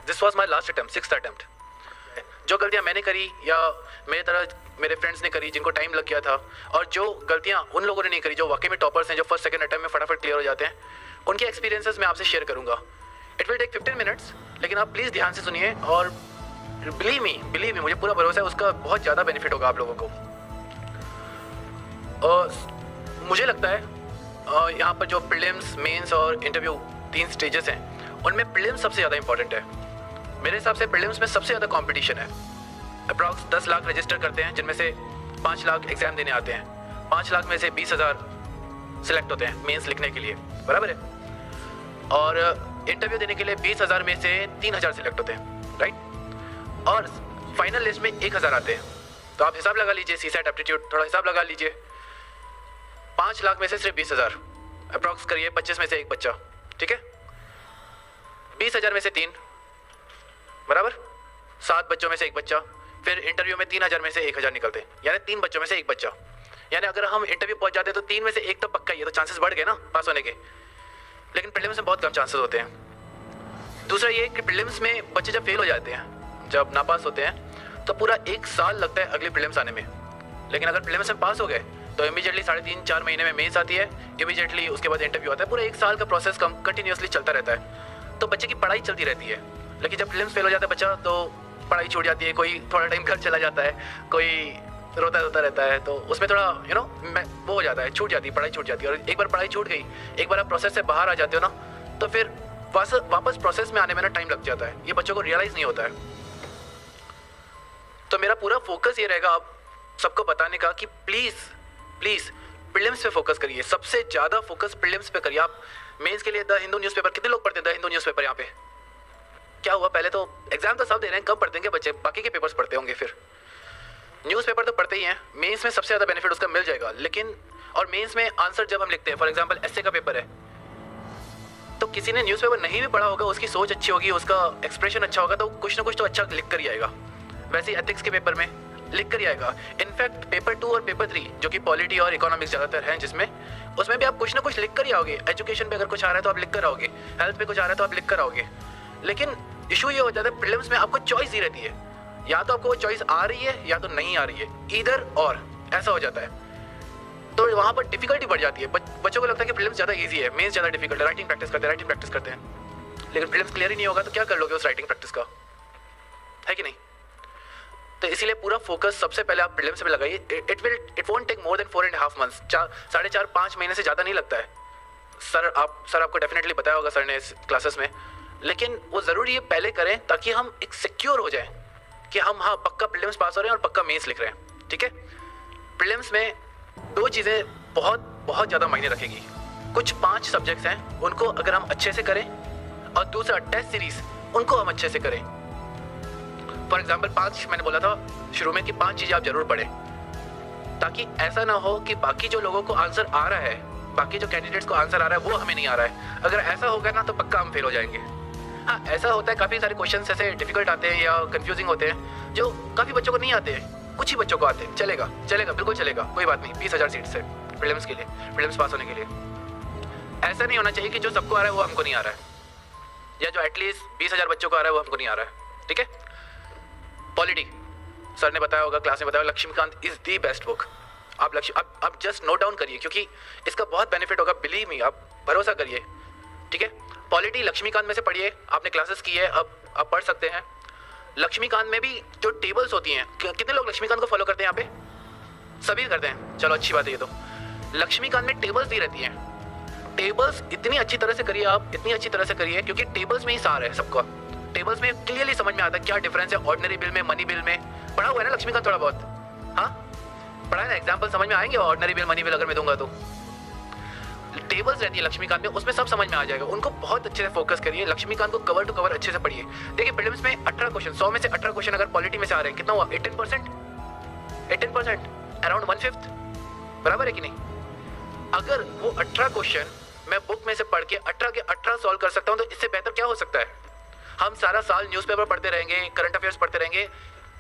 This was my last attempt, 6th attempt. जो गलतियाँ मैंने करी या मेरे तरह मेरे फ्रेंड्स ने करी जिनको टाइम लग गया था, और जो गलतियाँ उन लोगों ने नहीं करी जो वाकई में टॉपर्स हैं, जो फर्स्ट सेकंड अटैम्प्ट में फटाफट क्लियर हो जाते हैं, उनके एक्सपीरियंसेस मैं आपसे शेयर करूँगा। इट विल टेक 15 मिनट्स, लेकिन आप प्लीज़ ध्यान से सुनिए और बिलीव मी, मुझे पूरा भरोसा है उसका बहुत ज़्यादा बेनिफिट होगा आप लोगों को। मुझे लगता है यहाँ पर जो प्रीलिम्स, मेंस और इंटरव्यू 3 स्टेजेस हैं, उनमें प्रीलिम्स सबसे ज़्यादा इंपॉर्टेंट है। मेरे हिसाब से प्रीलिम्स में सबसे ज़्यादा कंपटीशन है। अप्रॉक्स 10 लाख रजिस्टर करते हैं, जिनमें से 5 लाख एग्ज़ाम देने आते हैं। 5 लाख में से 20,000 सिलेक्ट होते हैं मेंस लिखने के लिए, बराबर है। और इंटरव्यू देने के लिए 20,000 में से 3,000 सिलेक्ट होते हैं, राइट। और फाइनल लिस्ट में 1,000 आते हैं। तो आप हिसाब लगा लीजिए, सीसेट एप्टीट्यूड थोड़ा हिसाब लगा लीजिए। 5 लाख में से सिर्फ 20,000, अप्रॉक्स करिए 25 में से एक बच्चा, ठीक है। 20,000 में से 3, बराबर 7 बच्चों में से एक बच्चा। फिर इंटरव्यू में 3,000 में से 1,000 निकलते हैं, यानी 3 बच्चों में से एक बच्चा। यानी अगर हम इंटरव्यू पहुंच जाते हैं तो 3 में से एक तो पक्का ही है, तो चांसेस बढ़ गए ना पास होने के। लेकिन प्रीलिम्स में बहुत कम चांसेस होते हैं। दूसरा ये कि प्रीलिम्स में बच्चे जब फेल हो जाते हैं, जब नापास होते हैं, तो पूरा 1 साल लगता है अगले प्रीलिम्स आने में। लेकिन अगर प्रीलिम्स में पास हो गए तो इमीडिएटली 3.5-4 महीने में मेंस आती है, इमीडिएटली उसके बाद इंटरव्यू आता है। पूरा 1 साल का प्रोसेस कंटिन्यूसली चलता रहता है, तो बच्चे की पढ़ाई चलती रहती है। लेकिन जब प्रीलिम्स फेल हो जाता है बच्चा, तो पढ़ाई छूट जाती है। कोई थोड़ा टाइम घर चला जाता है, कोई रोता रहता है, तो उसमें थोड़ा वो हो जाता है, छूट जाती है, पढ़ाई छूट जाती है। और एक बार पढ़ाई छूट गई, एक बार आप प्रोसेस से बाहर आ जाते हो ना, तो फिर वापस प्रोसेस में आने में ना टाइम लग जाता है। ये बच्चों को रियलाइज़ नहीं होता है। तो मेरा पूरा फोकस ये रहेगा आप सबको बताने का कि प्लीज़ प्रीलिम्स पे फोकस करिए। सबसे ज़्यादा फोकस प्रीलिम्स पे करिए। आप मेंस के लिए द हिंदू न्यूज़पेपर कितने लोग पढ़ते हैं? द हिंदू न्यूज़पेपर यहाँ पे क्या हुआ? पहले तो एग्जाम तो सब दे रहे हैं, कम पढ़ते हैं बच्चे, बाकी के पेपर्स पढ़ते होंगे। फिर न्यूज़पेपर तो पढ़ते ही हैं। मेंस में सबसे ज़्यादा बेनिफिट उसका मिल जाएगा। लेकिन और मेंस में आंसर जब हम लिखते हैं, फॉर एग्जांपल एस्से का पेपर है, तो किसी ने न्यूज़पेपर नहीं भी पढ़ा होगा, उसकी सोच अच्छी होगी, उसका एक्सप्रेशन अच्छा होगा, तो कुछ ना कुछ तो अच्छा लिख कर ही आएगा। वैसे ही एथिक्स के पेपर में लिख कर ही आएगा। इनफैक्ट पेपर 2 और पेपर 3 जो कि पॉलिटी और इकोनॉमिक्स ज़्यादातर हैं, जिसमें उसमें भी आप कुछ ना कुछ लिख कर ही आओगे। एजुकेशन पे अगर कुछ आ रहा है तो आप लिख कर आओगे, हेल्थ पे कुछ आ रहा है तो आप लिख कर आओगे। लेकिन इशू ये हो जाता है प्रीलिम्स में आपको चॉइस ही रहती है, या तो आपको वो चॉइस आ रही है या तो नहीं आ रही है, ईदर और ऐसा हो जाता है। तो वहाँ पर डिफिकल्टी बढ़ जाती है। बच्चों को लगता है कि प्रीलिम्स ज़्यादा इजी है, मेंस ज़्यादा डिफिकल्ट है। राइटिंग प्रैक्टिस करते हैं, लेकिन प्रीलिम्स क्लियर ही नहीं होगा तो क्या कर लोगे उस राइटिंग प्रैक्टिस का, है कि नहीं? तो इसीलिए पूरा फोकस सबसे पहले आप प्रीलिम्स पे लगाइए। It won't take more than 4.5 months, 4.5-5 महीने से ज़्यादा नहीं लगता है। सर आपको डेफिनेटली बताया होगा सर ने इस क्लासेस में। लेकिन वो ज़रूरी है पहले करें, ताकि हम एक सिक्योर हो जाए कि हम हाँ पक्का प्रीलिम्स पास हो रहे हैं और पक्का मेंस लिख रहे हैं, ठीक है। प्रीलिम्स में 2 चीज़ें बहुत ज़्यादा मायने रखेगी। कुछ 5 सब्जेक्ट्स हैं, उनको अगर हम अच्छे से करें, और दूसरा टेस्ट सीरीज, उनको हम अच्छे से करें। फॉर एग्जाम्पल 5 मैंने बोला था शुरू में कि 5 चीज़ें आप जरूर पढ़ें, ताकि ऐसा ना हो कि बाकी जो लोगों को आंसर आ रहा है, बाकी जो कैंडिडेट्स को आंसर आ रहा है वो हमें नहीं आ रहा है। अगर ऐसा होगा ना तो पक्का हम फेल हो जाएंगे। हाँ, ऐसा होता है, काफ़ी सारे क्वेश्चन ऐसे डिफिकल्ट आते हैं या कंफ्यूजिंग होते हैं जो काफ़ी बच्चों को नहीं आते हैं, कुछ ही बच्चों को आते हैं। चलेगा, बिल्कुल चलेगा, कोई बात नहीं। 20,000 सीट्स है प्रीलिम्स के लिए, प्रीलिम्स पास होने के लिए। ऐसा नहीं होना चाहिए कि जो सबको आ रहा है वो हमको नहीं आ रहा है, या जो एटलीस्ट 20,000 बच्चों को आ रहा है वो हमको नहीं आ रहा है, ठीक है। पॉलिटी सर ने बताया होगा, क्लास में बताया, Laxmikanth is the best book. आप जस्ट नोट डाउन करिए, क्योंकि इसका बहुत बेनिफिट होगा, बिलीव मी, आप भरोसा करिए, ठीक है। पॉलिटी लक्ष्मीकांत में से पढ़िए, आपने क्लासेस की है, अब आप पढ़ सकते हैं। लक्ष्मीकांत में भी जो टेबल्स होती हैं, कितने लोग लक्ष्मीकांत को फॉलो करते हैं यहाँ पे? सभी करते हैं, चलो अच्छी बात है। ये तो लक्ष्मीकांत में टेबल्स दी रहती हैं। टेबल्स इतनी अच्छी तरह से करिए आप, इतनी अच्छी तरह से करिए, क्योंकि टेबल्स में ही सार है सबका। टेबल्स में क्लियरली समझ में आता है क्या डिफरेंस है ऑर्डिनरी बिल में, मनी बिल में। पढ़ा हुआ है ना लक्ष्मीकांत थोड़ा बहुत? हाँ पढ़ा है ना, एग्जाम्पल समझ में आएंगे ऑर्डिनरी बिल, मनी बिल अगर मैं दूंगा तो। टेबल्स रहती है लक्ष्मीकांत में, उसमें सब समझ में आ जाएगा। उनको बहुत अच्छे से फोकस करिए, लक्ष्मीकांत को कवर टू कवर अच्छे से पढ़िए। देखिए प्रीलिम्स में 18 क्वेश्चन, 100 में से 18 क्वेश्चन अगर पॉलिटी में से आ रहे हैं, कितना हुआ? 18%, अराउंड 1/5, बराबर है कि नहीं? अगर वो 18 क्वेश्चन मैं बुक में से पढ़ के 18 के 18 सॉल्व कर सकता हूँ, तो इससे बेहतर क्या हो सकता है? हम सारा साल न्यूज़पेपर पढ़ते रहेंगे, करंट अफेयर्स पढ़ते रहेंगे,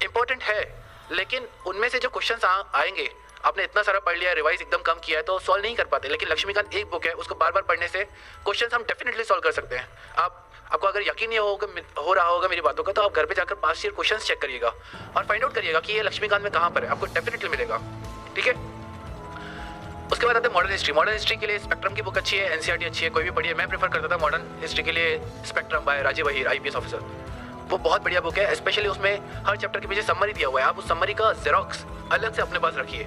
इंपॉर्टेंट है, लेकिन उनमें से जो क्वेश्चंस आएंगे, आपने इतना सारा पढ़ लिया है, रिवाइज एकदम कम किया है, तो सॉल्व नहीं कर पाते। लेकिन लक्ष्मीकांत एक बुक है, उसको बार बार पढ़ने से क्वेश्चंस हम डेफिनेटली सॉल्व कर सकते हैं। आप आपको अगर यकीन नहीं हो रहा होगा मेरी बातों का, तो आप घर पे जाकर पास्ट ईयर क्वेश्चंस चेक करिएगा और फाइंड आउट करिएगा कि ये लक्ष्मीकांत में कहाँ पर है, आपको डेफिनेटली मिलेगा। ठीक है, उसके बाद आते हैं मॉडर्न हिस्ट्री। मॉडर्न हिस्ट्री के लिए स्पेक्ट्रम की बुक अच्छी है, एनसीईआरटी अच्छी है, कोई भी पढ़िए। मैं प्रेफर करता था मॉडर्न हिस्ट्री के लिए Spectrum by Rajiv Ahir, IPS officer. वो बहुत बढ़िया बुक है, स्पेशली उसमें हर चैप्टर के पीछे समरी दिया हुआ है। आप उस समरी का जेरोक्स अलग से अपने पास रखिए,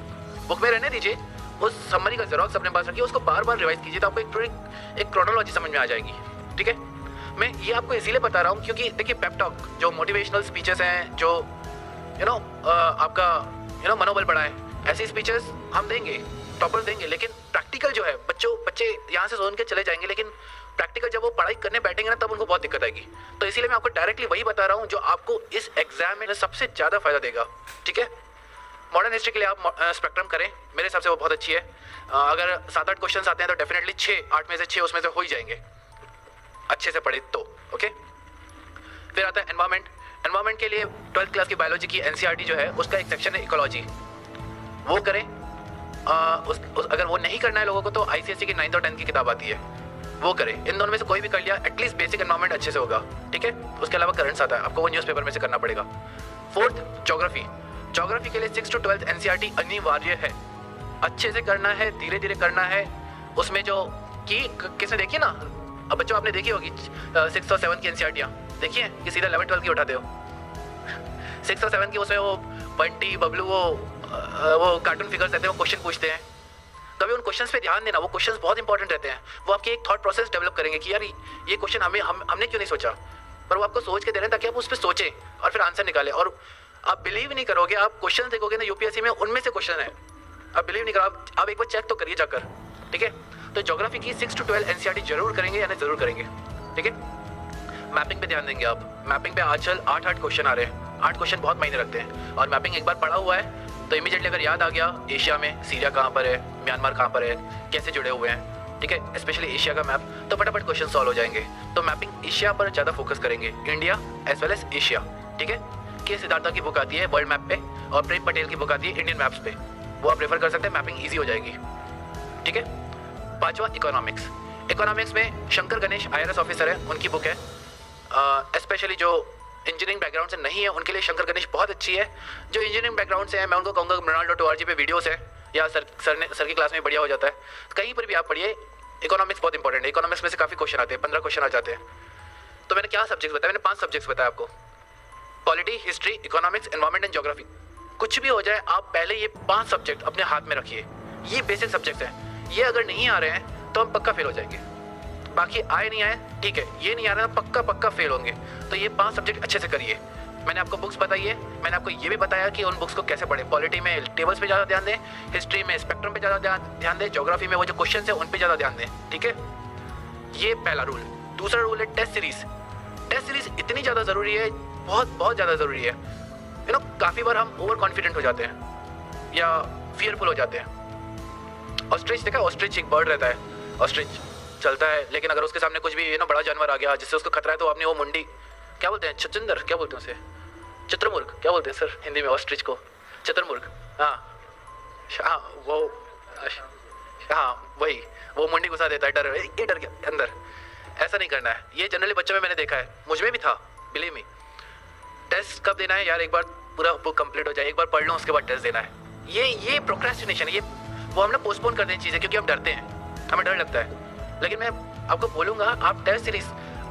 बुक में रहने दीजिए, उस समरी का जेरोक्स अपने पास रखिए, उसको बार बार रिवाइज कीजिए, तो आपको एक क्रोनोलॉजी समझ में आ जाएगी। ठीक है, मैं ये आपको इसीलिए बता रहा हूँ क्योंकि देखिए पेप टॉक जो मोटिवेशनल स्पीचेस हैं, जो आपका मनोबल बढ़ाए, ऐसी स्पीचेस हम देंगे, टॉपर्स देंगे, लेकिन प्रैक्टिकल जो है बच्चे यहाँ से सुन के चले जाएंगे, लेकिन प्रैक्टिकल जब वो पढ़ाई करने बैठेंगे ना तब उनको बहुत दिक्कत आएगी। तो इसीलिए मैं आपको डायरेक्टली वही बता रहा हूँ जो आपको इस एग्जाम में सबसे ज़्यादा फायदा देगा। ठीक है, मॉडर्न हिस्ट्री के लिए आप स्पेक्ट्रम करें, मेरे हिसाब से वो बहुत अच्छी है। अगर 7-8 क्वेश्चन आते हैं तो डेफिनेटली 6-8 में से 6 उसमें से हो ही जाएंगे, अच्छे से पढ़े तो। ओके, फिर आता है एनवायरमेंट। एनवायरमेंट के लिए 12th क्लास की बायोलॉजी की एनसीईआरटी जो है उसका एक सेक्शन है इकोलॉजी, वो करें। अगर वो नहीं करना है लोगों को तो आईसीएसई की 9th और 10th की किताब आती है, वो करें। इन दोनों में से कोई भी कर लिया, एटलीस्ट बेसिक एनवायरमेंट अच्छे से होगा। ठीक है, उसके अलावा करंट्स आता है, आपको वो न्यूज़पेपर में से करना पड़ेगा। 4th geography. ज्योग्राफी के लिए 6th to 12th एनसीईआरटी अनिवार्य है, अच्छे से करना है, धीरे धीरे करना है। उसमें जो कि किसने देखी ना, अब बच्चों आपने देखी होगी 6th और 7th की एनसीईआरटियाँ देखिए कि सीधा 11th 12th की उठाते हो। 6th और 7th की उसमें वो बंटी बबलू वो कार्टून फिगर्स रहते हैं, वो क्वेश्चन पूछते हैं। कभी उन क्वेश्चंस पे ध्यान देना, वो क्वेश्चंस बहुत इंपॉर्टेंट रहते हैं। वो आपकी एक थॉट प्रोसेस डेवलप करेंगे कि यार ये क्वेश्चन हमने क्यों नहीं सोचा, पर वो आपको सोच के दे रहे हैं ताकि आप उस पर सोचें और फिर आंसर निकालें। और आप बिलीव नहीं करोगे, आप क्वेश्चन देखोगे ना यूपीएससी में, उनमें से क्वेश्चन है, आप बिलीव नहीं करो, आप एक बार चेक तो करिए जाकर। ठीक है, तो ज्योग्राफी की 6 to 12 एनसीईआरटी जरूर करेंगे, यानी जरूर करेंगे। ठीक है, मैपिंग पे ध्यान देंगे आप। मैपिंग पे आजकल 8-8 क्वेश्चन आ रहे हैं, 8 क्वेश्चन बहुत मायने रखते हैं। और मैपिंग एक बार पढ़ा हुआ है तो इमीडिएटली अगर याद आ गया एशिया में सीरिया कहाँ पर है, म्यांमार कहाँ पर है, कैसे जुड़े हुए हैं, ठीक है, स्पेशली एशिया का मैप, तो फटाफट क्वेश्चन सॉल्व हो जाएंगे। तो मैपिंग एशिया पर ज़्यादा फोकस करेंगे, India as well as Asia. ठीक है, के सिद्धार्था की बुक आती है वर्ल्ड मैप पे और प्रेम पटेल की बुक आती है इंडियन मैप्स पे, वो आप रेफर कर सकते हैं, मैपिंग ईजी हो जाएगी। ठीक है, 5वां इकोनॉमिक्स। इकोनॉमिक्स में शंकर गणेश IRS ऑफिसर है, उनकी बुक है। स्पेशली जो इंजीनियरिंग बैकग्राउंड से नहीं है उनके लिए शंकर गणेश बहुत अच्छी है। जो इंजीनियरिंग बैकग्राउंड से है मैं उनको कहूँगा Mrinal.org पे वीडियोस है, या सर की क्लास में बढ़िया हो जाता है, कहीं पर भी आप पढ़िए। इकोनॉमिक्स बहुत इंपॉर्टेंट है, इकोनॉमिक्स में से काफ़ी क्वेश्चन आते हैं, 15 क्वेश्चन आ जाते हैं। तो मैंने क्या सब्जेक्ट्स बताया, मैंने 5 सब्जेक्ट्स बताया आपको, polity, history, economics, environment and geography. कुछ भी हो जाए आप पहले ये 5 सब्जेक्ट अपने हाथ में रखिए, ये बेसिक सब्जेक्ट्स हैं। ये अगर नहीं आ रहे हैं तो हम पक्का फेल हो जाएंगे, बाकी आए नहीं आए ठीक है, ये नहीं आ रहा तो पक्का फेल होंगे। तो ये 5 सब्जेक्ट अच्छे से करिए। मैंने आपको बुक्स बताई है, मैंने आपको ये भी बताया कि उन बुक्स को कैसे पढ़ें। पॉलिटी में टेबल्स पे ज़्यादा ध्यान दें, हिस्ट्री में स्पेक्ट्रम पे ज़्यादा ध्यान दें, ज्योग्राफी में वो जो क्वेश्चन है उन पे ज़्यादा ध्यान दें। ठीक है, ये पहला रूल। दूसरा रूल है टेस्ट सीरीज। टेस्ट सीरीज इतनी ज़्यादा ज़रूरी है, बहुत ज़्यादा ज़रूरी है। काफ़ी बार हम ओवर कॉन्फिडेंट हो जाते हैं या फियरफुल हो जाते हैं। ऑस्ट्रिच देखा, ऑस्ट्रिच एक बर्ड रहता है, ऑस्ट्रिच चलता है, लेकिन अगर उसके सामने कुछ भी बड़ा जानवर आ गया जिससे उसको खतरा है तो आपने वो मुंडी, क्या बोलते हैं, छचिंदर, क्या बोलते हैं उसे, चित्रमुर्ग, क्या बोलते हैं सर हिंदी में ऑस्ट्रिच को, चित्रमुर्ग, हाँ वो, हाँ वही, वो मुंडी घुसा देता है, डर ये डर गया अंदर। ऐसा नहीं करना है, ये जनरली बच्चों में मैंने देखा है, मुझ में भी था, बिलीव मी। टेस्ट कब देना है यार, एक बार पूरा बुक कंप्लीट हो जाए, एक बार पढ़ लो उसके बाद टेस्ट देना है। ये प्रोक्रेस्टिनेशन, ये वो हम ना पोस्टपोन कर दें चीज़ें क्योंकि हम डरते हैं, हमें डर लगता है। लेकिन मैं आपको बोलूँगा आप टेस्ट सीरीज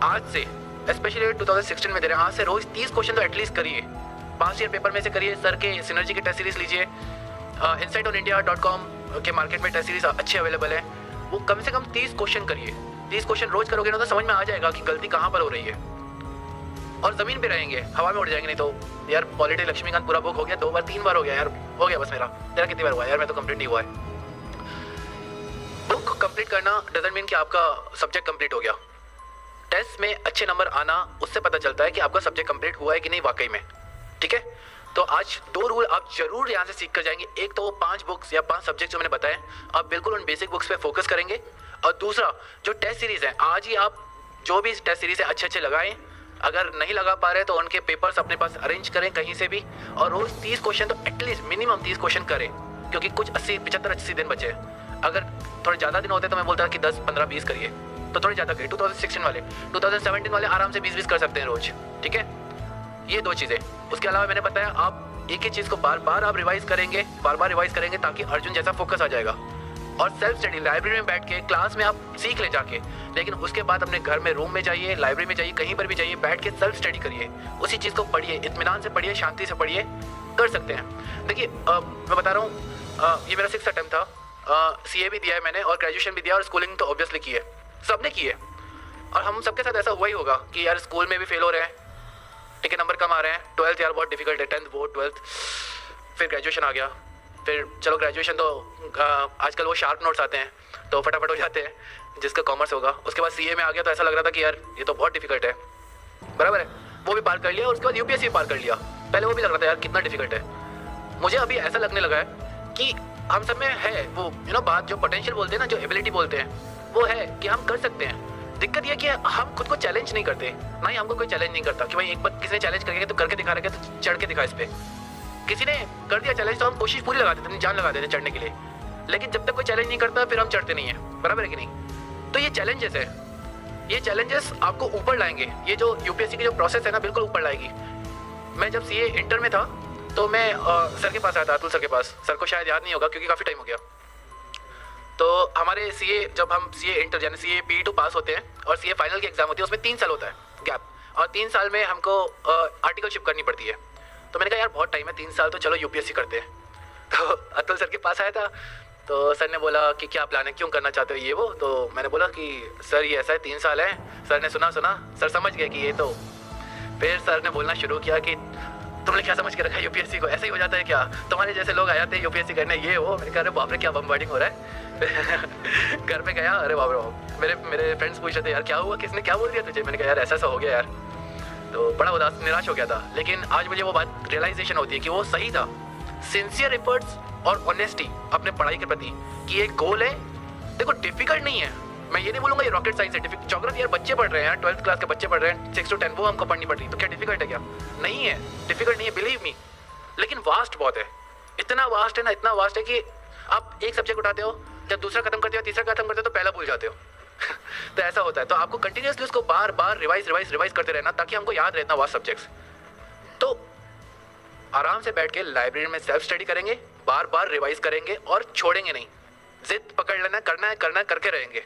आज से, स्पेशली 2016 में दे रहे हैं, आज से रोज़ 30 क्वेश्चन तो एटलीस्ट करिए, पास्ट ईयर पेपर में से करिए। सर के सिनर्जी की टेस्ट सीरीज लीजिए, insightonIndia.com के मार्केट में टेस्ट सीरीज अच्छे अवेलेबल है, वो कम से कम 30 क्वेश्चन करिए। 30 क्वेश्चन रोज करोगे ना तो समझ में आ जाएगा कि गलती कहाँ पर हो रही है, और ज़मीन पे रहेंगे, हवा में उड़ जाएंगे। नहीं तो यार पॉलिटी लक्ष्मीकांत पूरा बुक हो गया, 2 बार 3 बार हो गया यार, हो गया बस मेरा। तेरा कितनी बार हुआ यार, मैं तो कंप्लीट नहीं हुआ है। बुक कंप्लीट करना डजंट मीन कि आपका सब्जेक्ट कंप्लीट हो गया। टेस्ट में अच्छे नंबर आना उससे पता चलता है कि आपका सब्जेक्ट कंप्लीट हुआ है कि नहीं वाकई में। ठीक है, तो आज 2 रूल आप जरूर यहाँ से सीख कर जाएंगे। एक तो वो 5 बुक्स या 5 सब्जेक्ट जो मैंने बताए, आप बिल्कुल उन बेसिक बुक्स पे फोकस करेंगे। और दूसरा जो टेस्ट सीरीज है, आज ही आप जो भी टेस्ट सीरीज है अच्छे लगाएं। अगर नहीं लगा पा रहे तो उनके पेपर्स अपने पास अरेंज करें कहीं से भी, और रोज 30 क्वेश्चन तो एटलीस्ट मिनिमम 30 क्वेश्चन करें, क्योंकि कुछ 75-80 दिन बचे हैं। अगर थोड़े ज़्यादा दिन होते तो मैं बोलता कि 10, 15, 20 करिए, तो थोड़ी ज़्यादा करिए। 2016 वाले, 2017 वाले आराम से 20-20 कर सकते हैं रोज, ठीक है। ये 2 चीज़ें। उसके अलावा मैंने बताया आप एक ही चीज़ को बार बार आप रिवाइज करेंगे, बार बार रिवाइज करेंगे ताकि अर्जुन जैसा फोकस आ जाएगा। और सेल्फ स्टडी, लाइब्रेरी में बैठ के क्लास में आप सीख ले जाके, लेकिन उसके बाद अपने घर में रूम में जाइए, लाइब्रेरी में जाइए, कहीं पर भी जाइए, बैठ के सेल्फ स्टडी करिए, उसी चीज़ को पढ़िए, इत्मीनान से पढ़िए, शांति से पढ़िए, कर सकते हैं। देखिए मैं बता रहा हूँ, ये मेरा 6th अटेम्प्ट था। CA भी दिया है मैंने और ग्रेजुएशन भी दिया और स्कूलिंग तो ऑब्वियसली की है, सबने की है। और हम सबके साथ ऐसा हुआ ही होगा कि यार स्कूल में भी फेल हो रहे हैं, ठीक है, नंबर कम आ रहे हैं, 12th यार बहुत डिफिकल्ट है, 10th बोर्ड, 12th, फिर ग्रेजुएशन आ गया। फिर चलो ग्रेजुएशन तो आजकल वो शार्प नोट्स आते हैं तो फटाफट हो जाते हैं, जिसका कॉमर्स होगा। उसके बाद CA में आ गया तो ऐसा लग रहा था कि यार ये तो बहुत डिफिकल्ट है, बराबर है, वो भी पार कर लिया। और उसके बाद UPSC पार कर लिया। पहले वो भी लग रहा था यार कितना डिफिकल्ट है। मुझे अभी ऐसा लगने लगा है कि हम सब में है वो बात, जो पोटेंशियल बोलते हैं ना, जो एबिलिटी बोलते हैं, वो है कि हम कर सकते हैं। दिक्कत ये कि हम खुद को चैलेंज नहीं करते, ना ही हमको कोई चैलेंज नहीं करता कि भाई एक बार किसी ने चैलेंज करके तो करके दिखा रहा है तो चढ़ के दिखा इस पे। किसी ने कर दिया चैलेंज तो हम कोशिश पूरी लगा देते, जान लगा देते चढ़ने के लिए, लेकिन जब तक कोई चैलेंज नहीं करता फिर हम चढ़ते नहीं है, बराबर है कि नहीं। तो ये चैलेंजेस है, ये चैलेंजेस आपको ऊपर लाएंगे। ये जो UPSC की जो प्रोसेस है ना, बिल्कुल ऊपर लाएगी। मैं जब CA इंटर में था तो मैं सर के पास आया था, अतुल सर के पास। सर को शायद याद नहीं होगा क्योंकि काफ़ी टाइम हो गया। तो हमारे CA, जब हम CA इंटर यानी CA PE2 पास होते हैं और CA फाइनल की एग्जाम होती है, उसमें 3 साल होता है गैप, और 3 साल में हमको आर्टिकलशिप करनी पड़ती है। तो मैंने कहा यार बहुत टाइम है, 3 साल, तो चलो UPSC करते हैं। तो अतुल सर के पास आया था तो सर ने बोला कि क्या प्लान है, क्यों करना चाहते हो ये वो। तो मैंने बोला कि सर ये ऐसा है, 3 साल है। सर ने सुना, सर समझ गए कि ये तो। फिर सर ने बोलना शुरू किया कि तुमने क्या समझ के रखा है UPSC को, ऐसे ही हो जाता है क्या, तुम्हारे जैसे लोग आ जाते हैं UPSC करने, ये वो। मैंने कहा अरे बाप रे क्या बम्बार्डिंग हो रहा है। घर पे गया, अरे बाप रे, मेरे फ्रेंड्स पूछ रहे थे यार क्या हुआ, किसने क्या बोल दिया तुझे। मैंने कहा यार ऐसा हो गया यार, तो बड़ा उदास निराश हो गया था। लेकिन आज मुझे वो बात रियलाइजेशन होती है कि वो सही था। सिंसियर एफर्ट्स और ऑनेस्टी अपने पढ़ाई के प्रति कि एक गोल है। देखो डिफिकल्ट नहीं है, मैं ये नहीं बोलूंगा ये रॉकेट साइंस है। ज्योग्राफी यार बच्चे पढ़ रहे हैं यार, 12th क्लास के बच्चे पढ़ रहे हैं, 6 to 10 वो हमको पढ़नी पड़ रही, तो क्या डिफिकल्ट है क्या? नहीं है, डिफिकल्ट नहीं है, बिलीव मी। लेकिन वास्ट बहुत है, इतना वास्ट है ना, इतना वास्ट है कि आप एक सब्जेक्ट उठाते हो, जब दूसरा खत्म करते हो, तीसरा खत्म करते हो तो पहला भूल जाते हो। तो ऐसा होता है। तो आपको कंटिन्यूअसली उसको बार बार रिवाइज करते रहना ताकि हमको याद रहना वास्ट सब्जेक्ट्स। तो आराम से बैठ के लाइब्रेरी में सेल्फ स्टडी करेंगे, बार बार रिवाइज करेंगे और छोड़ेंगे नहीं। जिद पकड़ लेना, करना है करके रहेंगे।